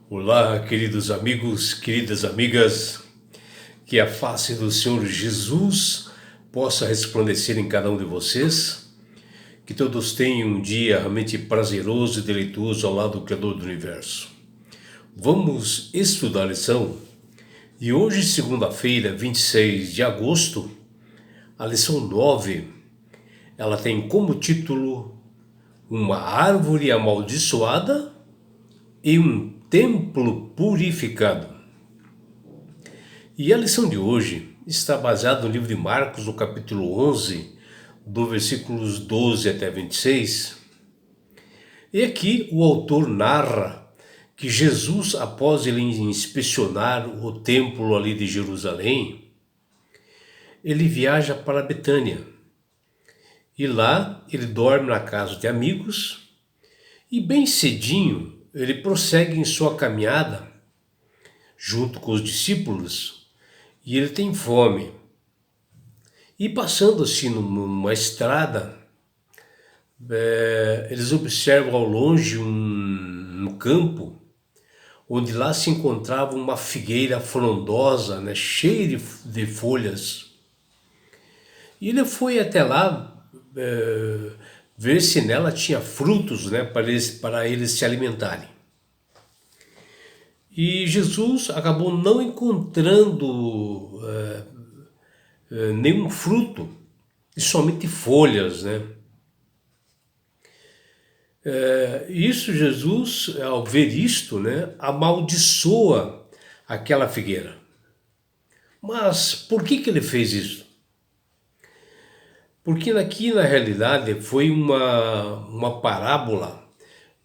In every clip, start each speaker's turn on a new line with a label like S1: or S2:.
S1: Olá, queridos amigos, queridas amigas, que a face do Senhor Jesus possa resplandecer em cada um de vocês, que todos tenham um dia realmente prazeroso e deleitoso ao lado do Criador do Universo. Vamos estudar a lição e hoje, segunda-feira, 26 de agosto, a lição 9, ela tem como título Uma árvore amaldiçoada e um templo purificado. E a lição de hoje está baseada no livro de Marcos, no capítulo 11, do versículos 12 até 26. E aqui o autor narra que Jesus, após ele inspecionar o templo ali de Jerusalém, ele viaja para Betânia. E lá ele dorme na casa de amigos e bem cedinho ele prossegue em sua caminhada junto com os discípulos e ele tem fome. E passando assim numa estrada, eles observam ao longe um campo onde lá se encontrava uma figueira frondosa, né, cheia de folhas. E ele foi até lá ver se nela tinha frutos, né, para eles se alimentarem. E Jesus acabou não encontrando nenhum fruto, e somente folhas, né? Isso Jesus, ao ver isto, né, amaldiçoa aquela figueira. Mas por que ele fez isso? Porque aqui na realidade foi uma parábola,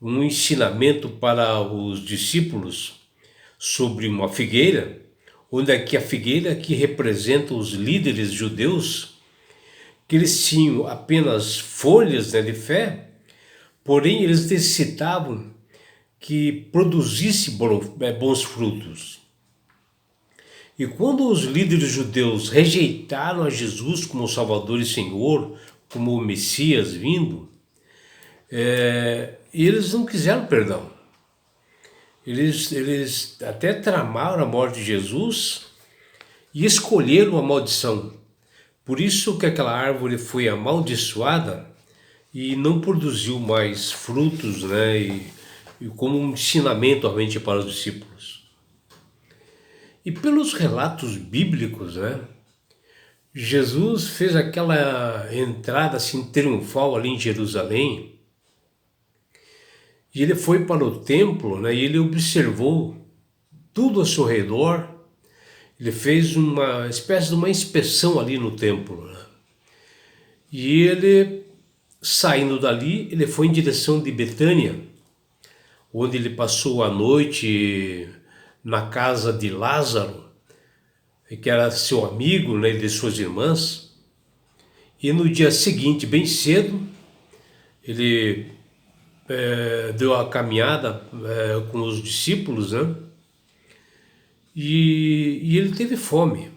S1: um ensinamento para os discípulos sobre uma figueira, onde aqui a figueira que representa os líderes judeus, que eles tinham apenas folhas, né, de fé, porém eles necessitavam que produzisse bons frutos. E quando os líderes judeus rejeitaram a Jesus como Salvador e Senhor, como o Messias vindo, eles não quiseram perdão. Eles até tramaram a morte de Jesus e escolheram a maldição. Por isso que aquela árvore foi amaldiçoada e não produziu mais frutos, né? E como um ensinamento realmente para os discípulos. E pelos relatos bíblicos, né? Jesus fez aquela entrada assim triunfal ali em Jerusalém. E ele foi para o templo, né, e ele observou tudo ao seu redor. Ele fez uma espécie de uma inspeção ali no templo, né? E ele, saindo dali, ele foi em direção de Betânia, onde ele passou a noite na casa de Lázaro, que era seu amigo, né, e de suas irmãs. E no dia seguinte, bem cedo, ele deu a caminhada com os discípulos, né? E ele teve fome.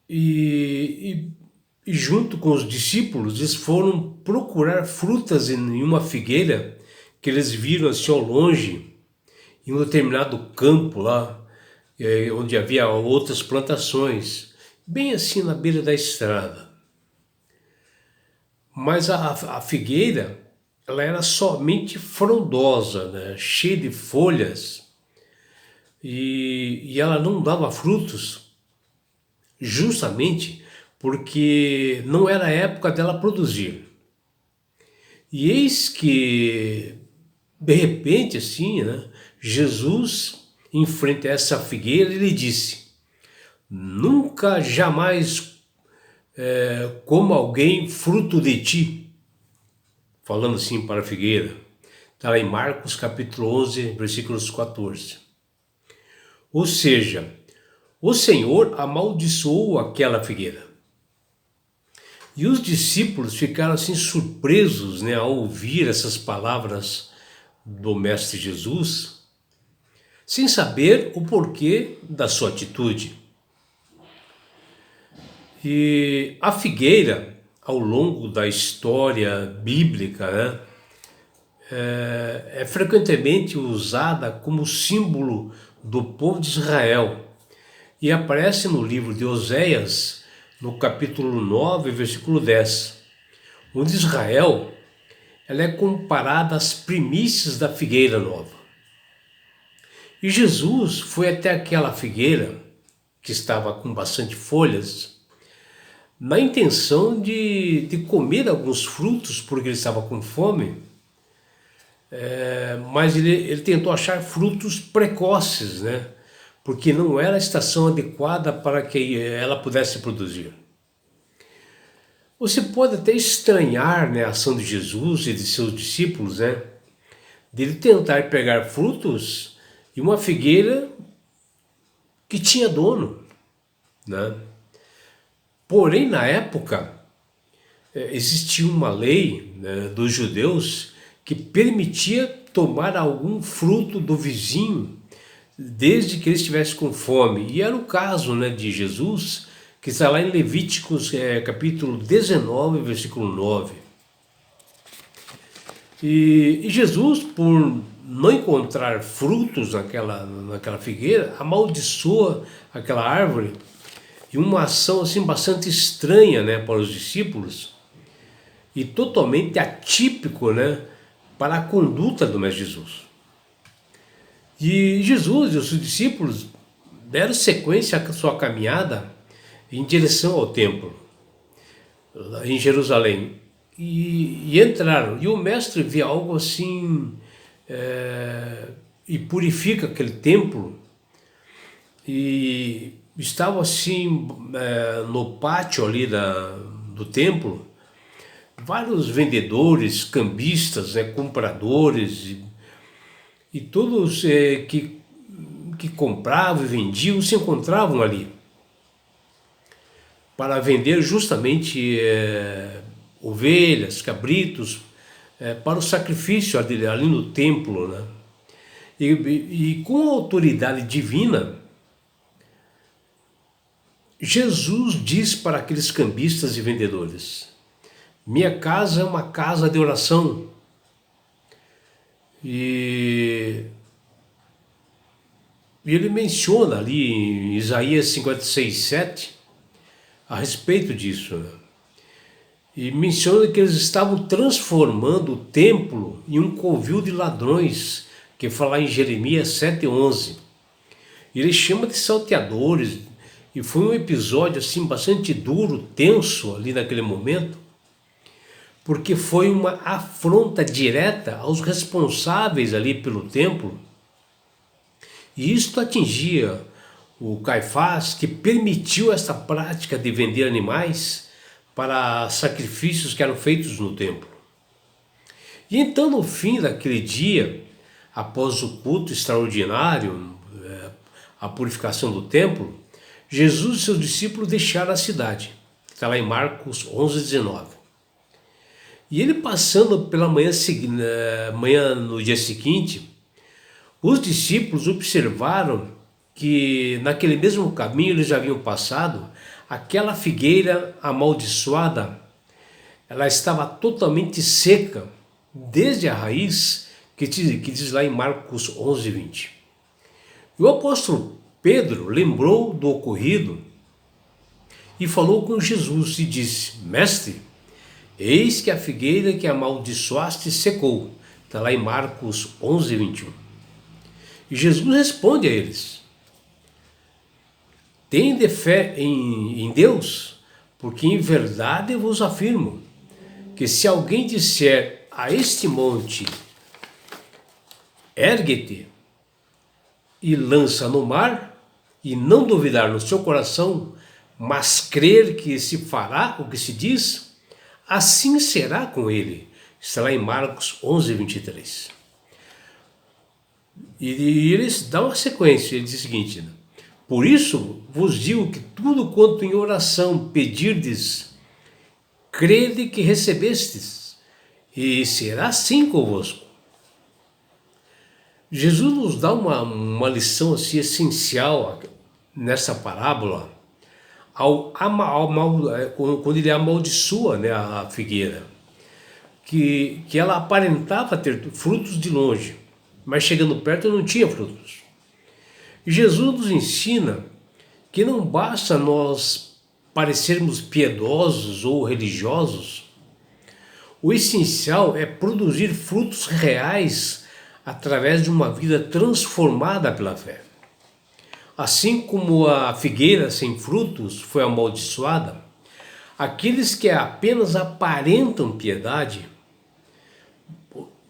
S1: E junto com os discípulos, eles foram procurar frutas em uma figueira que eles viram assim ao longe, em um determinado campo lá, onde havia outras plantações, bem assim na beira da estrada. Mas a figueira, ela era somente frondosa, né? Cheia de folhas, e ela não dava frutos, justamente porque não era a época dela produzir. E eis que, de repente, assim, né, Jesus, em frente a essa figueira, ele disse: nunca, jamais coma alguém fruto de ti. Falando assim para a figueira. Está lá em Marcos capítulo 11, versículos 14. Ou seja, o Senhor amaldiçoou aquela figueira. E os discípulos ficaram assim surpresos, né, ao ouvir essas palavras do Mestre Jesus, sem saber o porquê da sua atitude. E a figueira, ao longo da história bíblica, né, é frequentemente usada como símbolo do povo de Israel e aparece no livro de Oséias, no capítulo 9, versículo 10, onde Israel ela é comparada às primícias da figueira nova. E Jesus foi até aquela figueira, que estava com bastante folhas, na intenção de comer alguns frutos, porque ele estava com fome, mas ele tentou achar frutos precoces, né? Porque não era a estação adequada para que ela pudesse produzir. Você pode até estranhar, né, a ação de Jesus e de seus discípulos, né? Dele tentar pegar frutos de uma figueira que tinha dono, né? Porém, na época, existia uma lei, né, dos judeus que permitia tomar algum fruto do vizinho desde que ele estivesse com fome. E era o caso, né, de Jesus, que está lá em Levíticos capítulo 19, versículo 9. E Jesus, por não encontrar frutos naquela figueira, amaldiçoa aquela árvore, e uma ação assim bastante estranha, né, para os discípulos e totalmente atípico, né, para a conduta do Mestre Jesus. E Jesus e os seus discípulos deram sequência à sua caminhada em direção ao templo, lá em Jerusalém, e entraram. E o Mestre vê algo assim, e purifica aquele templo, e estava assim, no pátio ali do templo, vários vendedores, cambistas, né, compradores, e todos que compravam e vendiam se encontravam ali para vender justamente ovelhas, cabritos, para o sacrifício ali no templo, né? E com a autoridade divina, Jesus diz para aqueles cambistas e vendedores: minha casa é uma casa de oração. E ele menciona ali em Isaías 56:7 a respeito disso, né? E menciona que eles estavam transformando o templo em um covil de ladrões, que fala em Jeremias 7:11. Ele chama de salteadores, e foi um episódio assim bastante duro, tenso ali naquele momento, porque foi uma afronta direta aos responsáveis ali pelo templo. E isto atingia o Caifás, que permitiu essa prática de vender animais para sacrifícios que eram feitos no templo. E então, no fim daquele dia, após o culto extraordinário, a purificação do templo, Jesus e seus discípulos deixaram a cidade. Está lá em Marcos 11:19. E ele passando pela manhã no dia seguinte, os discípulos observaram que naquele mesmo caminho eles já haviam passado, aquela figueira amaldiçoada, ela estava totalmente seca, desde a raiz, que diz lá em Marcos 11:20. E o apóstolo Pedro lembrou do ocorrido e falou com Jesus e disse: mestre, eis que a figueira que amaldiçoaste secou. Está lá em Marcos 11:21. E Jesus responde a eles: tende fé em Deus, porque em verdade eu vos afirmo que se alguém disser a este monte, ergue-te e lança no mar, e não duvidar no seu coração, mas crer que se fará o que se diz, assim será com ele. Está lá em Marcos 11:23. E eles dão uma sequência, ele diz o seguinte: por isso vos digo que tudo quanto em oração pedirdes, crede que recebestes, e será assim convosco. Jesus nos dá uma lição assim, essencial nessa parábola, quando ele amaldiçoa, né, a figueira. que ela aparentava ter frutos de longe, mas chegando perto não tinha frutos. E Jesus nos ensina que não basta nós parecermos piedosos ou religiosos, o essencial é produzir frutos reais através de uma vida transformada pela fé. Assim como a figueira sem frutos foi amaldiçoada, aqueles que apenas aparentam piedade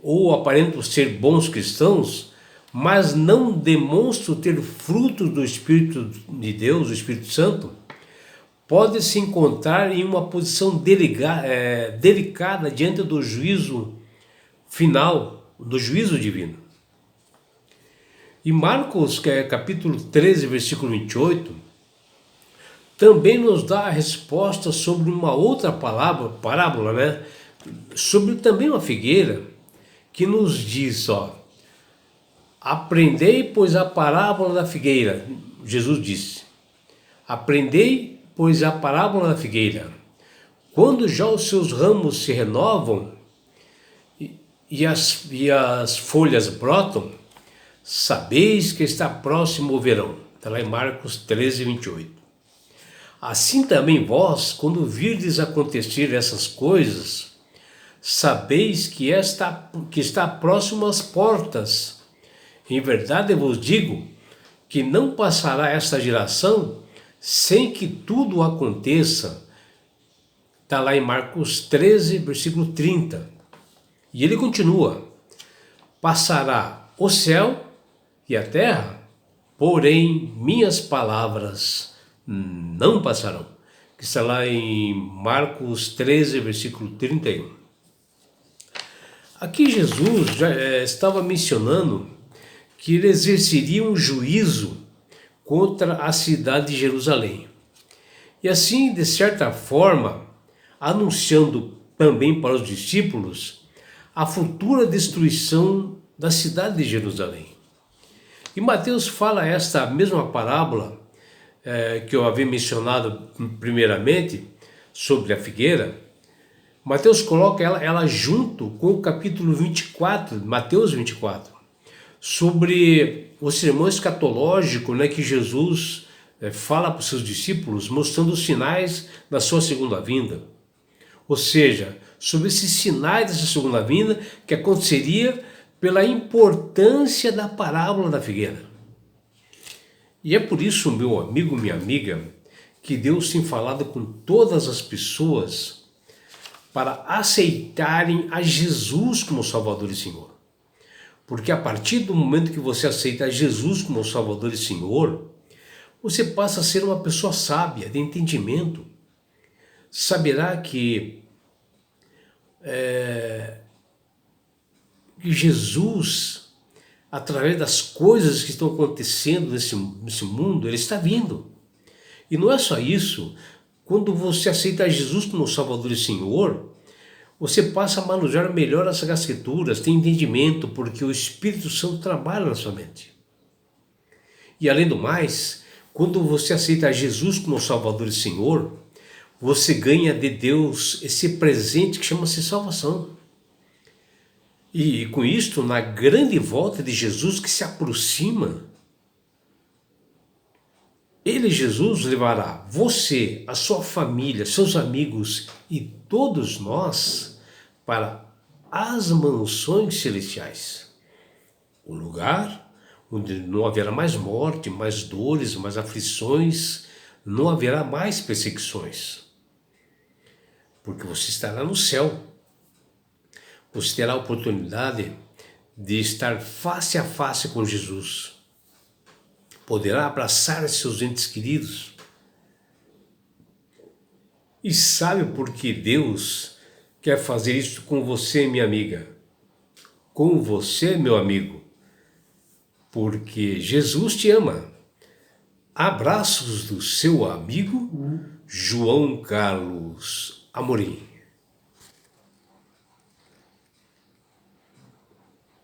S1: ou aparentam ser bons cristãos, mas não demonstram ter frutos do Espírito de Deus, do Espírito Santo, podem se encontrar em uma posição delicada diante do juízo final, do juízo divino. E Marcos, que é capítulo 13, versículo 28, também nos dá a resposta sobre uma outra parábola, né? Sobre também uma figueira, que nos diz, aprendei, pois, a parábola da figueira. Jesus disse, aprendei, pois, a parábola da figueira. Quando já os seus ramos se renovam e as folhas brotam, sabeis que está próximo o verão. Está lá em Marcos 13, 28. Assim também vós, quando virdes acontecer essas coisas, sabeis que está próximo às portas. Em verdade eu vos digo que não passará esta geração sem que tudo aconteça. Está lá em Marcos 13, versículo 30. E ele continua, passará o céu e a terra, porém minhas palavras não passarão. Que está lá em Marcos 13, versículo 31. Aqui Jesus já estava mencionando que ele exerceria um juízo contra a cidade de Jerusalém. E assim, de certa forma, anunciando também para os discípulos a futura destruição da cidade de Jerusalém. E Mateus fala esta mesma parábola que eu havia mencionado primeiramente, sobre a figueira. Mateus coloca ela junto com o capítulo 24, Mateus 24, sobre o sermão escatológico, né, que Jesus fala para os seus discípulos, mostrando os sinais da sua segunda vinda. Ou seja, sobre esses sinais dessa segunda vinda que aconteceria pela importância da parábola da figueira. E é por isso, meu amigo, minha amiga, que Deus tem falado com todas as pessoas para aceitarem a Jesus como Salvador e Senhor. Porque a partir do momento que você aceita Jesus como Salvador e Senhor, você passa a ser uma pessoa sábia, de entendimento. Saberá que Jesus, através das coisas que estão acontecendo nesse mundo, ele está vindo. E não é só isso. Quando você aceita Jesus como Salvador e Senhor, você passa a manusear melhor as escrituras, tem entendimento, porque o Espírito Santo trabalha na sua mente. E além do mais, quando você aceita Jesus como Salvador e Senhor, você ganha de Deus esse presente que chama-se salvação. E com isto, na grande volta de Jesus que se aproxima, ele, Jesus, levará você, a sua família, seus amigos e todos nós para as mansões celestiais. O lugar onde não haverá mais morte, mais dores, mais aflições, não haverá mais perseguições. Porque você estará no céu. Você terá a oportunidade de estar face a face com Jesus. Poderá abraçar seus entes queridos. E sabe por que Deus quer fazer isso com você, minha amiga? Com você, meu amigo? Porque Jesus te ama. Abraços do seu amigo João Carlos Amorim.